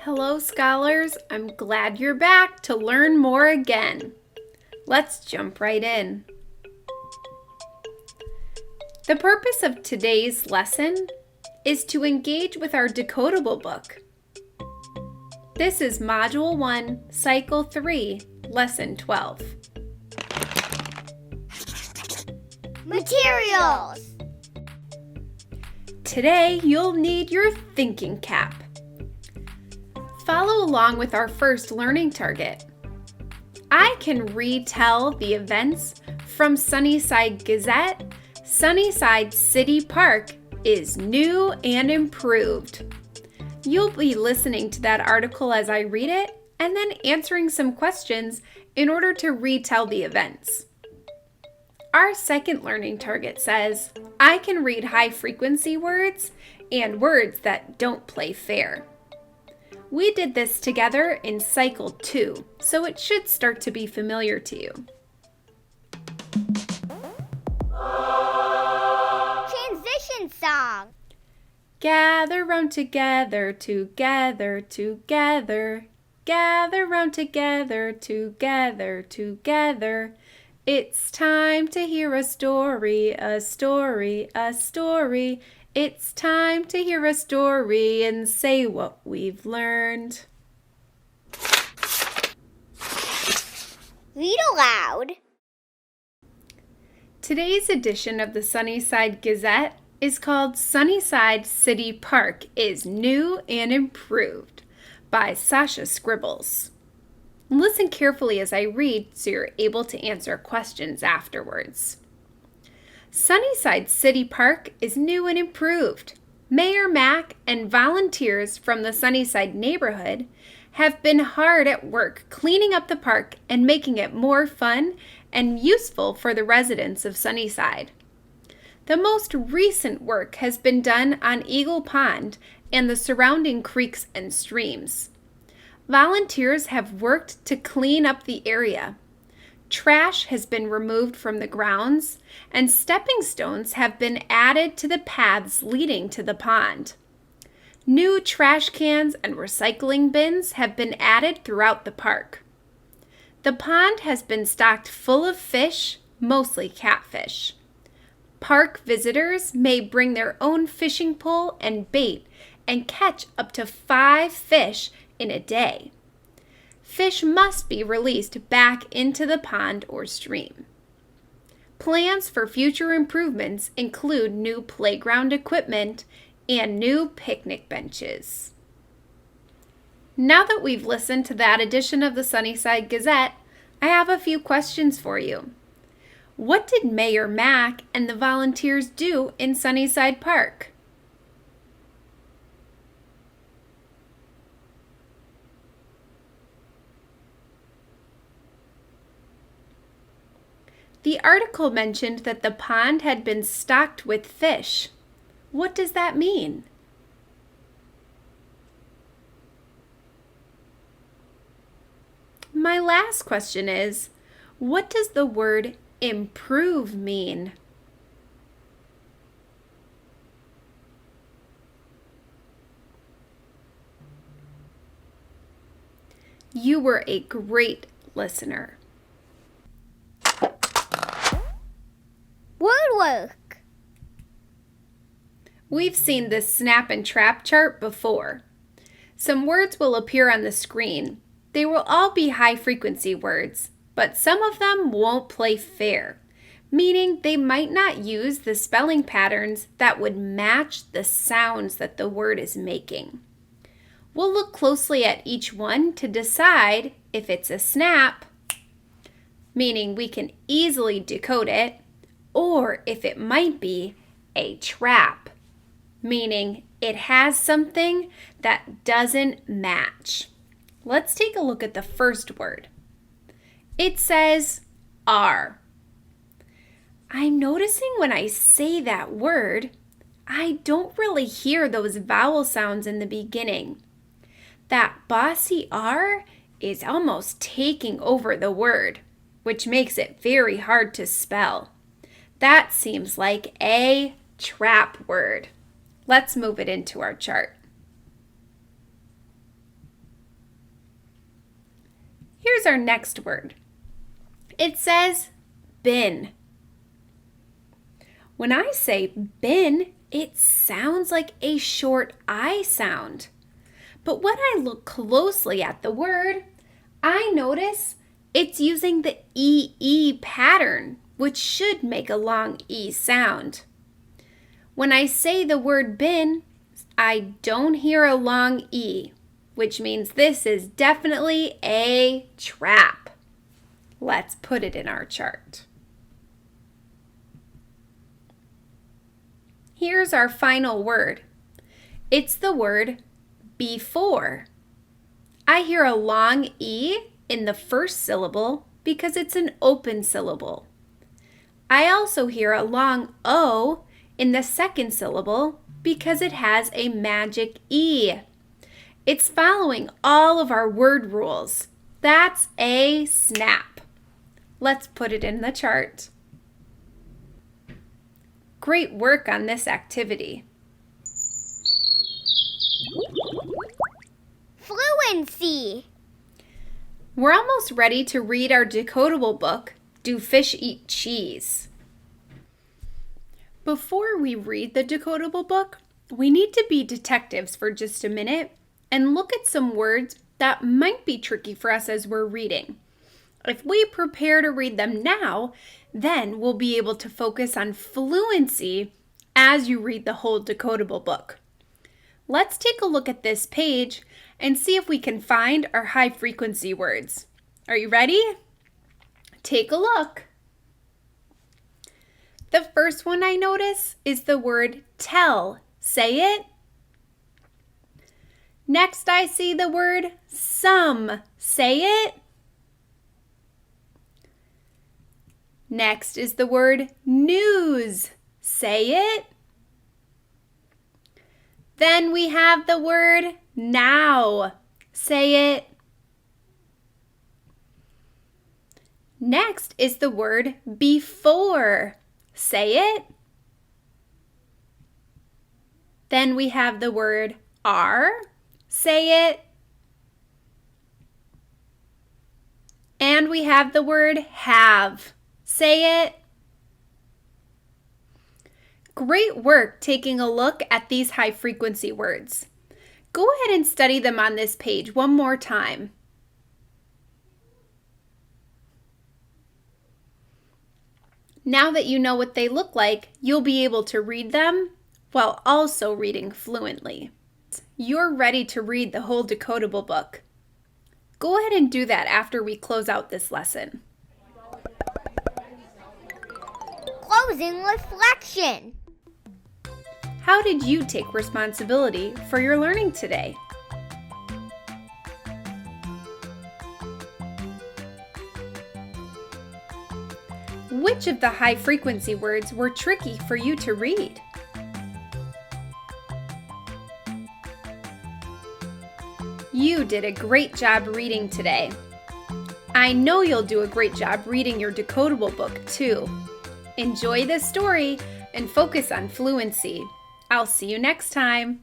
Hello, scholars. I'm glad you're back to learn more again. Let's jump right in. The purpose of today's lesson is to engage with our decodable book. This is Module 1, Cycle 3, Lesson 12. Materials! Today, you'll need your thinking cap. Follow along with our first learning target. I can retell the events from Sunnyside Gazette. Sunnyside City Park is new and improved. You'll be listening to that article as I read it and then answering some questions in order to retell the events. Our second learning target says, I can read high-frequency words and words that don't play fair. We did this together in Cycle 2, so it should start to be familiar to you. Transition song. Gather round together, together, together. Gather round together, together, together. It's time to hear a story, a story, a story. It's time to hear a story and say what we've learned. Read aloud. Today's edition of the Sunnyside Gazette is called Sunnyside City Park is New and Improved by Sasha Scribbles. Listen carefully as I read so you're able to answer questions afterwards. Sunnyside City Park is new and improved. Mayor Mack and volunteers from the Sunnyside neighborhood have been hard at work cleaning up the park and making it more fun and useful for the residents of Sunnyside. The most recent work has been done on Eagle Pond and the surrounding creeks and streams. Volunteers have worked to clean up the area. Trash has been removed from the grounds, and stepping stones have been added to the paths leading to the pond. New trash cans and recycling bins have been added throughout the park. The pond has been stocked full of fish, mostly catfish. Park visitors may bring their own fishing pole and bait and catch up to 5 fish in a day. Fish must be released back into the pond or stream. Plans for future improvements include new playground equipment and new picnic benches. Now that we've listened to that edition of the Sunnyside Gazette, I have a few questions for you. What did Mayor Mack and the volunteers do in Sunnyside Park? The article mentioned that the pond had been stocked with fish. What does that mean? My last question is, what does the word improve mean? You were a great listener. Word work. We've seen this snap and trap chart before. Some words will appear on the screen. They will all be high-frequency words, but some of them won't play fair, meaning they might not use the spelling patterns that would match the sounds that the word is making. We'll look closely at each one to decide if it's a snap, meaning we can easily decode it, or if it might be a trap, meaning it has something that doesn't match. Let's take a look at the first word. It says R. I'm noticing when I say that word, I don't really hear those vowel sounds in the beginning. That bossy R is almost taking over the word, which makes it very hard to spell. That seems like a trap word. Let's move it into our chart. Here's our next word. It says bin. When I say bin, it sounds like a short I sound. But when I look closely at the word, I notice it's using the EE pattern, which should make a long E sound. When I say the word bin, I don't hear a long E, which means this is definitely a trap. Let's put it in our chart. Here's our final word. It's the word before. I hear a long E in the first syllable because it's an open syllable. I also hear a long O in the second syllable because it has a magic E. It's following all of our word rules. That's a snap. Let's put it in the chart. Great work on this activity. Fluency. We're almost ready to read our decodable book, Do Fish Eat Cheese? Before we read the decodable book, we need to be detectives for just a minute and look at some words that might be tricky for us as we're reading. If we prepare to read them now, then we'll be able to focus on fluency as you read the whole decodable book. Let's take a look at this page and see if we can find our high frequency words. Are you ready? Take a look. The first one I notice is the word tell. Say it. Next I see the word some. Say it. Next is the word news. Say it. Then we have the word now. Say it. Next is the word before. Say it. Then we have the word are. Say it. And we have the word have. Say it. Great work taking a look at these high frequency words. Go ahead and study them on this page one more time. Now that you know what they look like, you'll be able to read them while also reading fluently. You're ready to read the whole decodable book. Go ahead and do that after we close out this lesson. Closing reflection. How did you take responsibility for your learning today? Which of the high frequency words were tricky for you to read? You did a great job reading today. I know you'll do a great job reading your decodable book too. Enjoy this story and focus on fluency. I'll see you next time.